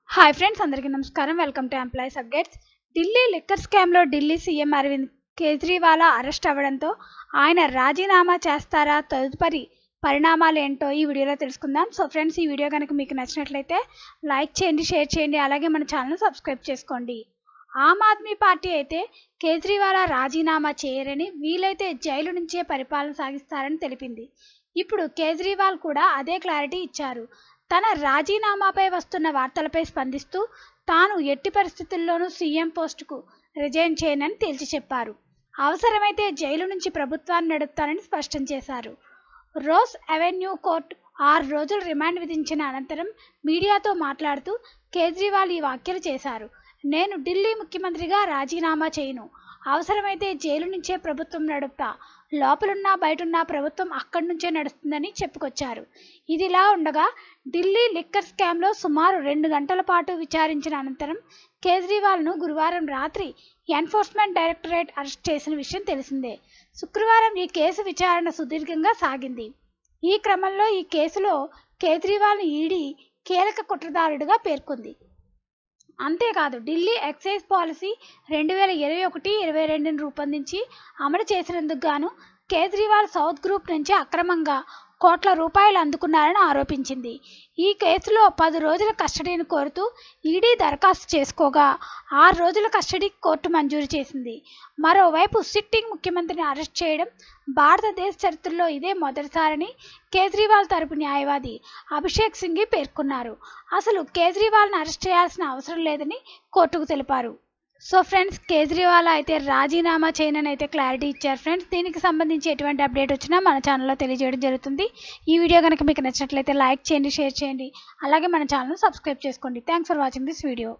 Hi friends, అందరికీ నమస్కారం. Welcome to employees updates. Delhi liquor స్కామ్లో ఢిల్లీ సీఎం అరవింద్ కేజ్రీవాల్ అరెస్ట్ అవ్వడంతో ఆయన రాజీనామా చేస్తారా? తదుపరి పరిణామాలు ఏంటో ఈ వీడియోలో తెలుసుకుందాం. సో ఫ్రెండ్స్, ఈ వీడియో కనుక మీకు నచ్చినట్లయితే లైక్ చేయండి, షేర్ చేయండి, అలాగే మన ఛానల్ సబ్స్క్రైబ్ చేసుకోండి. ఆమ్ ఆద్మీ పార్టీ అయితే కేజ్రీవాల్ రాజీనామా చేయరని, వీలైతే జైలు నుంచే పరిపాలన సాగిస్తారని తెలిపింది. ఇప్పుడు కేజ్రీవాల్ కూడా అదే క్లారిటీ ఇచ్చారు. తన రాజీనామాపై వస్తున్న వార్తలపై స్పందిస్తూ తాను ఎట్టి పరిస్థితుల్లోనూ సీఎం పోస్టుకు రిజైన్ చేయనని తేల్చి చెప్పారు. అవసరమైతే జైలు నుంచి ప్రభుత్వాన్ని నడుపుతానని స్పష్టం చేశారు. రోజ్ అవెన్యూ కోర్టు 6 రోజులు రిమాండ్ విధించిన అనంతరం మీడియాతో మాట్లాడుతూ కేజ్రీవాల్ ఈ వ్యాఖ్యలు చేశారు. నేను ఢిల్లీ ముఖ్యమంత్రిగా రాజీనామా చేయను. అవసరమైతే జైలు నుంచే ప్రభుత్వం నడుపుతా. లోపలున్నా బయటున్నా ప్రభుత్వం అక్కడి నుంచే నడుస్తుందని చెప్పుకొచ్చారు. ఇదిలా ఉండగా ఢిల్లీ లిక్కర్ స్కామ్లో సుమారు 2 గంటల పాటు విచారించిన అనంతరం కేజ్రీవాల్ను గురువారం రాత్రి ఎన్ఫోర్స్మెంట్ డైరెక్టరేట్ అరెస్ట్ చేసిన విషయం తెలిసిందే. శుక్రవారం ఈ కేసు విచారణ సుదీర్ఘంగా సాగింది. ఈ క్రమంలో ఈ కేసులో కేజ్రీవాల్ను ఈడీ కీలక కుట్రదారుడిగా పేర్కొంది. అంతేకాదు, ఢిల్లీ ఎక్సైజ్ పాలసీ 2021-22ని రూపొందించి అమలు చేసినందుకు గాను కేజ్రీవాల్ సౌత్ గ్రూప్ నుంచి అక్రమంగా కోట్ల రూపాయలు అందుకున్నారని ఆరోపించింది. ఈ కేసులో 10 రోజుల కస్టడీని కోరుతూ ఈడీ దరఖాస్తు చేసుకోగా 6 రోజుల కస్టడీకి కోర్టు మంజూరు చేసింది. మరోవైపు సిట్టింగ్ ముఖ్యమంత్రిని అరెస్ట్ చేయడం భారతదేశ చరిత్రలో ఇదే మొదటిసారని కేజ్రీవాల్ తరపు న్యాయవాది అభిషేక్ సింఘి పేర్కొన్నారు. అసలు కేజ్రీవాల్ను అరెస్ట్ చేయాల్సిన అవసరం లేదని కోర్టుకు తెలిపారు. సో ఫ్రెండ్స్, కేజ్రీవాల్ అయితే రాజీనామా చేయనని అయితే క్లారిటీ ఇచ్చారు. ఫ్రెండ్స్, దీనికి సంబంధించి ఎటువంటి అప్డేట్ వచ్చినా మన ఛానల్లో తెలియజేయడం జరుగుతుంది. ఈ వీడియో కనుక మీకు నచ్చినట్లయితే లైక్ చేయండి, షేర్ చేయండి, అలాగే మన ఛానల్ సబ్స్క్రైబ్ చేసుకోండి. Thanks for watching this video.